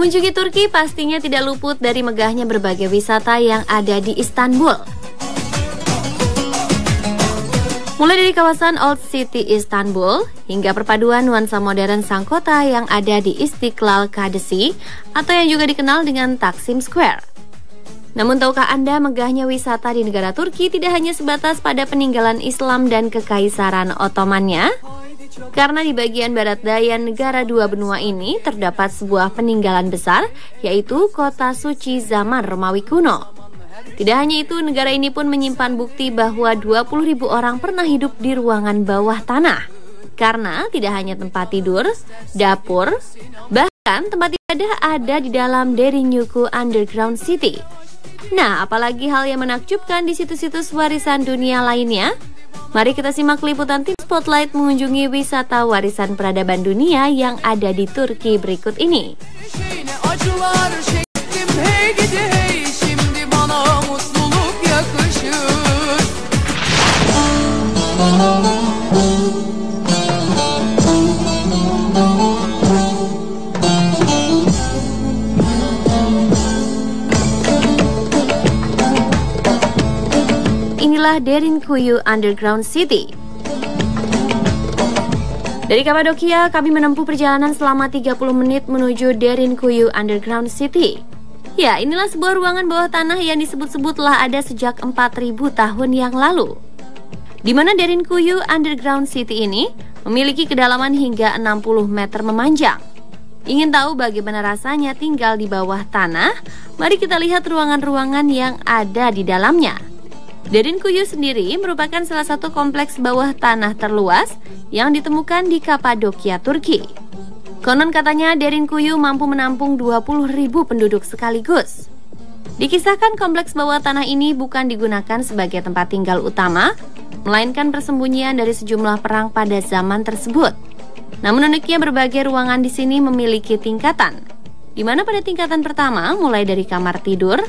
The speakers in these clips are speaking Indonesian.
Mengunjungi Turki pastinya tidak luput dari megahnya berbagai wisata yang ada di Istanbul. Mulai dari kawasan Old City Istanbul hingga perpaduan nuansa modern sang kota yang ada di Istiklal Caddesi atau yang juga dikenal dengan Taksim Square. Namun tahukah Anda megahnya wisata di negara Turki tidak hanya sebatas pada peninggalan Islam dan Kekaisaran Ottomannya? Karena di bagian barat daya negara dua benua ini terdapat sebuah peninggalan besar, yaitu kota suci zaman Romawi kuno. Tidak hanya itu, negara ini pun menyimpan bukti bahwa 20.000 orang pernah hidup di ruangan bawah tanah. Karena tidak hanya tempat tidur, dapur, bahkan tempat ibadah ada di dalam Derinkuyu Underground City. Nah, apalagi hal yang menakjubkan di situs-situs warisan dunia lainnya? Mari kita simak liputan tim Spotlight mengunjungi wisata warisan peradaban dunia yang ada di Turki berikut ini. Inilah Derinkuyu Underground City. Dari Kapadokia, kami menempuh perjalanan selama 30 menit menuju Derinkuyu Underground City. Ya, inilah sebuah ruangan bawah tanah yang disebut-sebutlah ada sejak 4.000 tahun yang lalu. Di mana Derinkuyu Underground City ini memiliki kedalaman hingga 60 meter memanjang. Ingin tahu bagaimana rasanya tinggal di bawah tanah? Mari kita lihat ruangan-ruangan yang ada di dalamnya. Derinkuyu sendiri merupakan salah satu kompleks bawah tanah terluas yang ditemukan di Kapadokia, Turki. Konon katanya Derinkuyu mampu menampung 20.000 penduduk sekaligus. Dikisahkan kompleks bawah tanah ini bukan digunakan sebagai tempat tinggal utama, melainkan persembunyian dari sejumlah perang pada zaman tersebut. Namun uniknya berbagai ruangan di sini memiliki tingkatan, di mana pada tingkatan pertama mulai dari kamar tidur,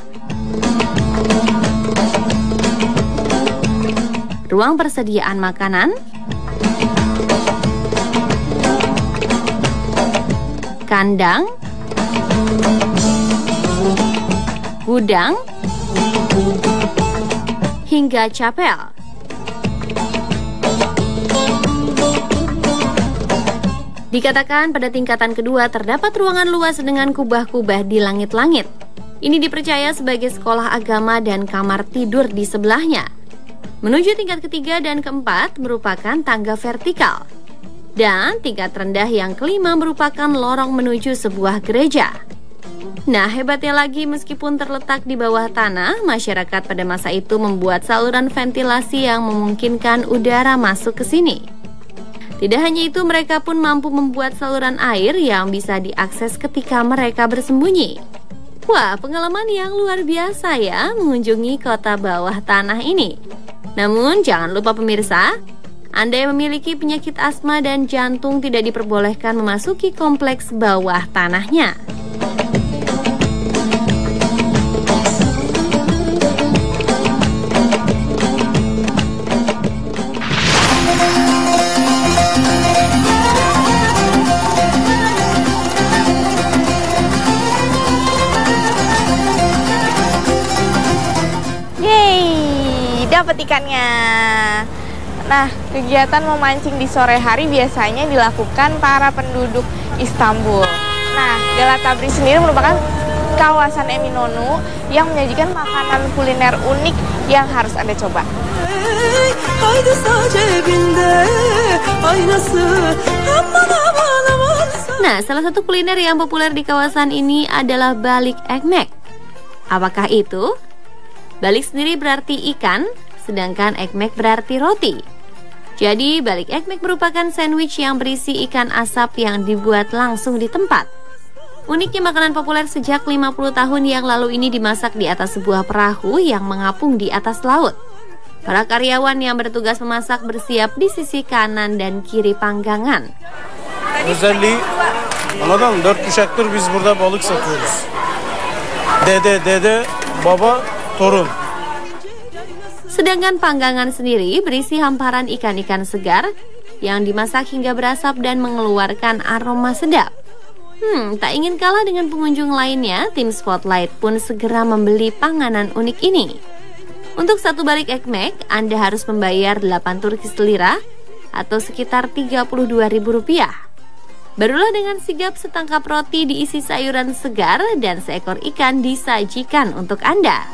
ruang persediaan makanan, kandang, gudang, hingga chapel. Dikatakan pada tingkatan kedua terdapat ruangan luas dengan kubah-kubah di langit-langit. Ini dipercaya sebagai sekolah agama dan kamar tidur di sebelahnya. Menuju tingkat ketiga dan keempat merupakan tangga vertikal. Dan tingkat rendah yang kelima merupakan lorong menuju sebuah gereja. Nah, hebatnya lagi meskipun terletak di bawah tanah, masyarakat pada masa itu membuat saluran ventilasi yang memungkinkan udara masuk ke sini. Tidak hanya itu, mereka pun mampu membuat saluran air yang bisa diakses ketika mereka bersembunyi. Wah, pengalaman yang luar biasa ya mengunjungi kota bawah tanah ini. Namun jangan lupa pemirsa, Anda yang memiliki penyakit asma dan jantung tidak diperbolehkan memasuki kompleks bawah tanahnya. Dapat ikannya. Nah, kegiatan memancing di sore hari biasanya dilakukan para penduduk Istanbul. Nah, Galatabri sendiri merupakan kawasan Eminönü yang menyajikan makanan kuliner unik yang harus Anda coba. Nah, salah satu kuliner yang populer di kawasan ini adalah balik ekmek. Apakah itu? Balik sendiri berarti ikan, sedangkan ekmek berarti roti. Jadi, balik ekmek merupakan sandwich yang berisi ikan asap yang dibuat langsung di tempat. Uniknya makanan populer sejak 50 tahun yang lalu ini dimasak di atas sebuah perahu yang mengapung di atas laut. Para karyawan yang bertugas memasak bersiap di sisi kanan dan kiri panggangan. Özelliği, anladın mı? 4 kuşaktır biz burada balık satıyoruz. Dede, baba, torun. Sedangkan panggangan sendiri berisi hamparan ikan-ikan segar yang dimasak hingga berasap dan mengeluarkan aroma sedap. Tak ingin kalah dengan pengunjung lainnya, tim Spotlight pun segera membeli panganan unik ini. Untuk satu balik ekmek, Anda harus membayar 8 Turkish lira atau sekitar Rp32.000. Barulah dengan sigap setangkap roti diisi sayuran segar dan seekor ikan disajikan untuk Anda.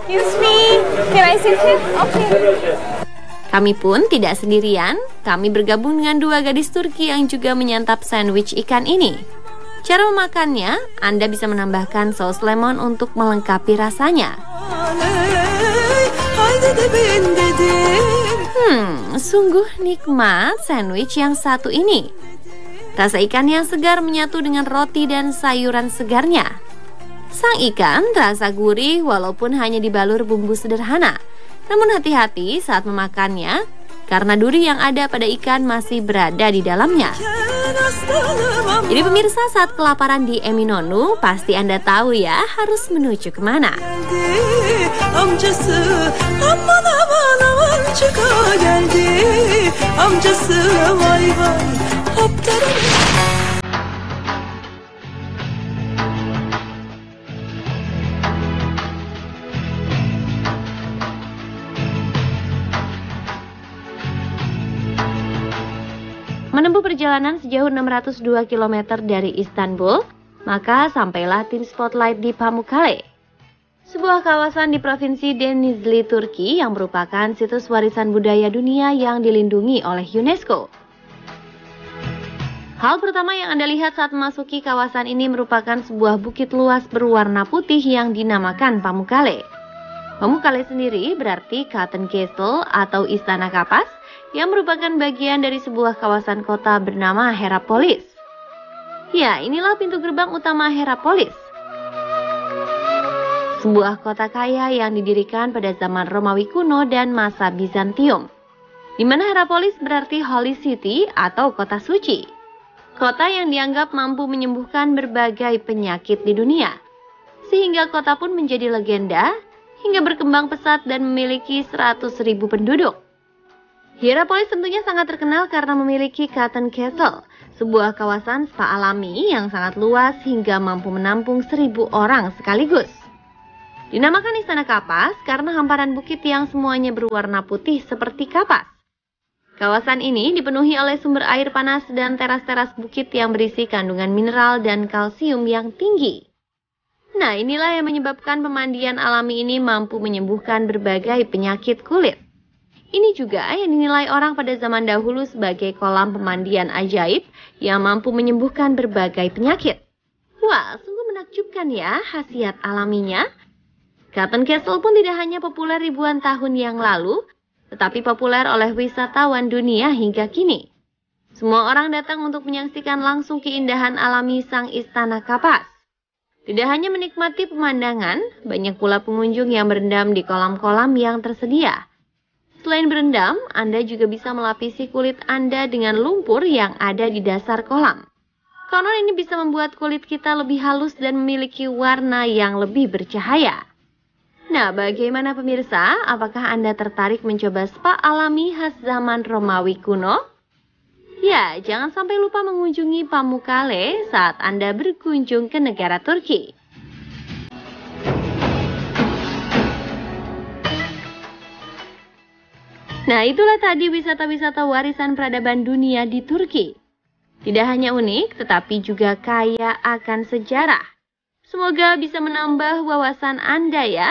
Excuse me, can I sit here? Okay. Kami pun tidak sendirian, kami bergabung dengan 2 gadis Turki yang juga menyantap sandwich ikan ini. Cara memakannya, Anda bisa menambahkan saus lemon untuk melengkapi rasanya. Sungguh nikmat sandwich yang satu ini. Rasa ikan yang segar menyatu dengan roti dan sayuran segarnya. Sang ikan terasa gurih walaupun hanya dibalur bumbu sederhana. Namun hati-hati saat memakannya, karena duri yang ada pada ikan masih berada di dalamnya. Jadi pemirsa, saat kelaparan di Eminönü, pasti Anda tahu ya harus menuju kemana. Menempuh perjalanan sejauh 602 km dari Istanbul, maka sampailah tim Spotlight di Pamukkale, sebuah kawasan di Provinsi Denizli, Turki yang merupakan situs warisan budaya dunia yang dilindungi oleh UNESCO. Hal pertama yang Anda lihat saat memasuki kawasan ini merupakan sebuah bukit luas berwarna putih yang dinamakan Pamukkale. Pamukkale sendiri berarti Cotton Castle atau Istana Kapas, yang merupakan bagian dari sebuah kawasan kota bernama Hierapolis. Ya, inilah pintu gerbang utama Hierapolis. Sebuah kota kaya yang didirikan pada zaman Romawi kuno dan masa Bizantium, di mana Hierapolis berarti Holy City atau kota suci. Kota yang dianggap mampu menyembuhkan berbagai penyakit di dunia, sehingga kota pun menjadi legenda hingga berkembang pesat dan memiliki 100.000 penduduk. Hierapolis tentunya sangat terkenal karena memiliki Cotton Castle, sebuah kawasan spa alami yang sangat luas hingga mampu menampung 1.000 orang sekaligus. Dinamakan Istana Kapas karena hamparan bukit yang semuanya berwarna putih seperti kapas. Kawasan ini dipenuhi oleh sumber air panas dan teras-teras bukit yang berisi kandungan mineral dan kalsium yang tinggi. Nah, inilah yang menyebabkan pemandian alami ini mampu menyembuhkan berbagai penyakit kulit. Ini juga yang dinilai orang pada zaman dahulu sebagai kolam pemandian ajaib yang mampu menyembuhkan berbagai penyakit. Wah, sungguh menakjubkan ya khasiat alaminya. Cotton Castle pun tidak hanya populer ribuan tahun yang lalu, tetapi populer oleh wisatawan dunia hingga kini. Semua orang datang untuk menyaksikan langsung keindahan alami sang Istana Kapas. Tidak hanya menikmati pemandangan, banyak pula pengunjung yang berendam di kolam-kolam yang tersedia. Selain berendam, Anda juga bisa melapisi kulit Anda dengan lumpur yang ada di dasar kolam. Konon ini bisa membuat kulit kita lebih halus dan memiliki warna yang lebih bercahaya. Nah, bagaimana pemirsa? Apakah Anda tertarik mencoba spa alami khas zaman Romawi kuno? Ya, jangan sampai lupa mengunjungi Pamukkale saat Anda berkunjung ke negara Turki. Nah, itulah tadi wisata-wisata warisan peradaban dunia di Turki. Tidak hanya unik, tetapi juga kaya akan sejarah. Semoga bisa menambah wawasan Anda ya.